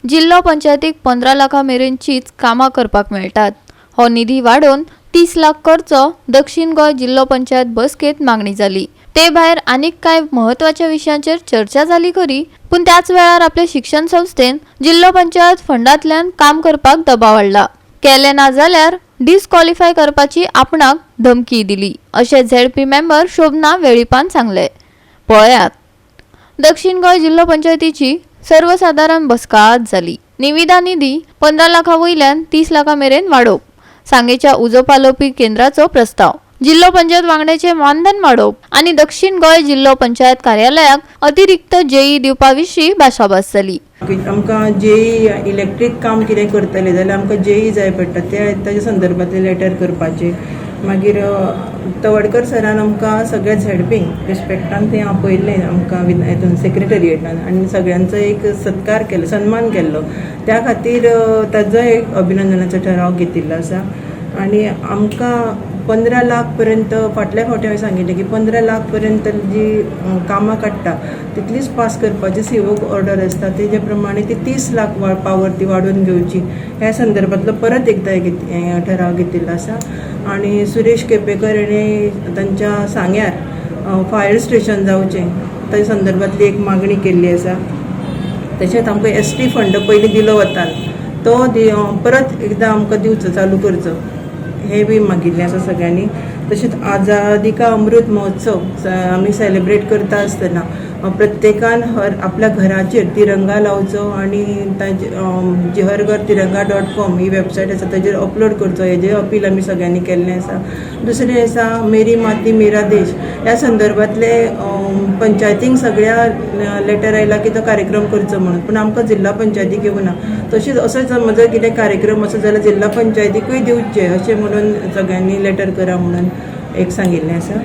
जिल्हा पंचायतीक 15 लाखा मेरेनचीच कामां करपाक मेळटात। हो निधी वाडोवन 30 लाख करचो दक्षिण गोंय जिल्हा पंचायत बसकेत मागणी जाली। ते भायर आनीक कांय महत्वाच्या विशयांचेर चर्चा जाली खरी, पूण त्याच वेळार आपल्या शिक्षण संस्थेन जिल्हा पंचायत फंडांतल्यान काम करपाक दबाव हाडला। केले ना जाल्यार डिस्क्वॉलिफाय करपाची आपणाक धमकी दिली, अशें झेडपी मेंबर शोभना वेळीपान सांगले। पळयात, दक्षिण गोंय जिल्हा पंचायतीची सर्वसाधारण बसका आज जाली। निविदा निधी 15 लाखा वयल्यान 30 लाखा मेरेन वाडोवप, सांगेच्या उजो पालोवपी केंद्राचो प्रस्ताव, जिल्हा पंचायत वांगड्याचे मानधन वाडोवप आनी दक्षिण गोंय जिल्हा पंचायत कार्यालयाक अतिरिक्त जेई दिवपा विशीं भासाभास जाली। आमकां जेई इलेक्ट्रीक काम कितें करतले जाल्यार आमकां जेई जाय पडटा, ताच्या संदर्भांतले लेटर करपाचे। मागीर तवडकर सरान आमकां सगळ्या झेडपींक रिस्पेक्टान तें आपयल्लें आमकां हितून सेक्रेटरिएटान आनी सगळ्यांचो एक सत्कार केलो, सन्मान केल्लो। त्या खातीर ताजो एक अभिनंदनाचो ठराव घेतिल्लो आसा। आनी आमकां 15 लाख पर्यंत फाटल्या फावटी हांवें सांगिल्लें की 15 लाख पर्यंत जी कामां काडटा तितलीच पास करपाची सीओक ऑर्डर आसता, तेजे प्रमाणे ती 30 लाख पावर ती वाडोवन घेवची, ह्या संदर्भांतलो परत एकदा ठराव घेतिल्लो आसा। आनी सुरेश केपेकर हेणें तांच्या सांग्यार फायर स्टेशन जावचें त्या संदर्भांतली एक मागणी केल्ली आसा। तशेंच आमकां एसटी फंड पयलीं दिलो वता तो परत एकदां आमकां दिवचो, चालू करचो, हे बी मागिल्लें आसा सगळ्यांनी। तशेंच आझादी का अमृत महोत्सव आमी सेलिब्रेट करता आसतना प्रत्येकान आपल्या घराचेर तिरंगा लावचो आनी ताजे हर घर तिरंगा.com ही वेबसायट आसा ताजेर अपलोड करचो, हेजें अपील आमी सगळ्यांनी केल्लें आसा। दुसरें आसा मेरी माती मेरा देश, ह्या संदर्भांतले पंचायतींक सगळ्या लेटर आयला की तो कार्यक्रम करचो म्हणून, पूण आमकां जिल्हा पंचायतीक येवना। तशेंच असो जर कितें कार्यक्रम आसा जाल्यार जिल्हा पंचायतीकूय दिवचे अशें म्हणून सगळ्यांनी लेटर करा म्हणून एक सांगिल्लें आसा।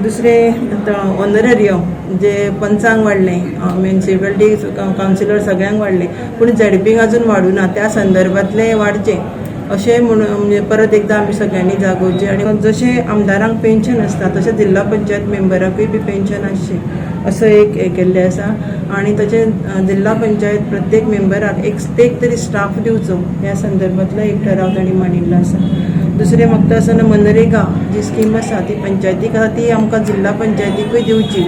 दुसरें ऑनरेरियम जे पंचांक वाडलें, म्युनिसिपालिटी कावन्सिलर सगळ्यांक वाडलें, पूण झेडपीक अजून वाडूना, त्या संदर्भांतलें वाडचें अशें म्हणून म्हणजे परत एकदां आमी सगळ्यांनी जागोवचें। आनी जशें आमदारांक पेन्शन आसता तशें जिल्हा पंचायत मेंबराकूय बी पेन्शन आसचें असो एक हे केल्लें आसा। आनी तशें जिल्हा पंचायत प्रत्येक मेंबराक एक तरी स्टाफ दिवचो, ह्या संदर्भांतलो एक ठराव तांणी मांडिल्लो आसा। दुसरें म्हाका आसतना मनरेगा जी स्कीम आसा ती पंचायतीक आसा ती आमकां जिल्हा पंचायतीकूय दिवची,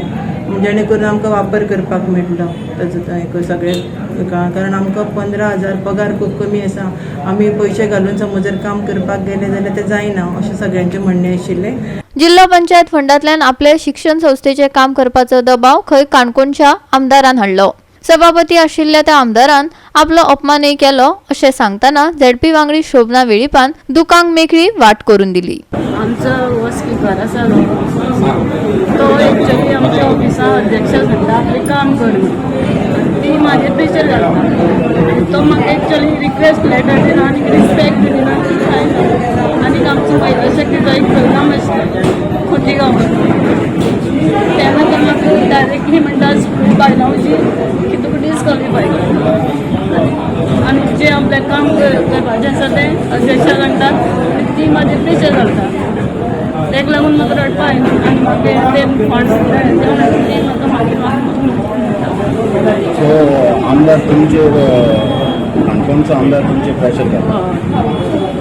जेणे करून आमकां वापर करपाक मेळटलो ताजो सगळें, कारण आमकां 15,000 पगार खूब कमी आसा। आमी पयशे घालून समज जर काम करपाक गेले जाल्यार तें जायना अशें सगळ्यांचें म्हणणें आशिल्लें। जिल्हा पंचायत फंडांतल्यान आपले शिक्षण संस्थेचे काम करपाचो दबाव खंय काणकोणच्या आमदारान हाडलो। सभापती आशिल्ल्या त्या आमदारान आपलो अपमानय केलो, अशें सांगतना झेडपी वांगडी शोभना वेळीपान दुकांक मेकळी वाट करून दिली। आमचो हो स्पीकर आसा तो एक्चुअली आमच्या ऑफिसा अध्यक्ष सांगता आपलें काम कर, ती म्हाजेर प्रेशर घालता आनी तो म्हाका एक्चुअली रिक्वेस्ट लेटर दिना आनी रिस्पेक्ट दिना आनी आमचो महिला शक्तीचो एक प्रोग्राम आसता खोतीगांव, तेन्ना तो म्हाका डायरेक्टली म्हणटा बायलांची की तुका डिस्क्वॉलिफाय आनी जें आपलें काम करपाचें आसा तें अध्यक्ष सांगता, ती म्हाजेर प्रेशर घालता, तेका लागून म्हाका रडपा येना आनी म्हाका ते फंड्स ते म्हाका मागीर आमदार तुमचे काणकोणचो आमदार तुमचे प्रेशर घालता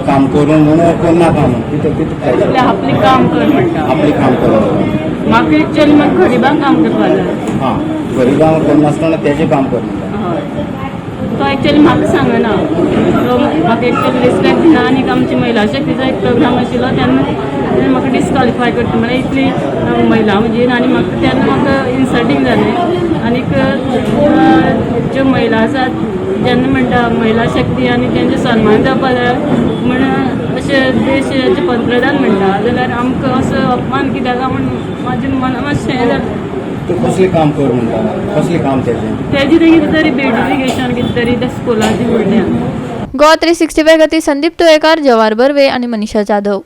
काम करून म्हणून कोन्ना काम कितें आपली काम कर म्हणटा, आपली काम करून म्हाका एक्चुअली म्हाका गरिबांक काम करपा जाय। हां, गरिबांक कोण नासतना तेजें काम कर म्हणटा। हय, तो एक्चुअली म्हाका सांगना, तो म्हाका एक्चुअली रिस्पेक्ट दिना आनी आमची महिला शक्तीचो एक प्रोग्राम आशिल्लो तेन्ना म्हाका डिस्क्वॉलिफाय करता म्हळ्यार इतली महिला म्हणजे आनी म्हाका तेन्ना म्हाका इन्सल्टींग जालें। आनीक ज्यो महिला आसात जेन्ना म्हणटा महिला शक्ती आनी तेंचे सन्मान जावपा जाय म्हणून अशें देशाचें पंतप्रधान म्हणटा जाल्यार आमकां असो अपमान कित्याक म्हणून म्हाजें मना मातशें हें जालें। तूं कसलें काम कर म्हणटा, कसलें काम तेजें कितें तरी ब्युटिफिकेशन कितें तरी त्या स्कुलाची भुरग्यांक। गोवा 365 खातीर संदीप तुयेकार, जवाहर बर्वे आनी मनीषा जाधव।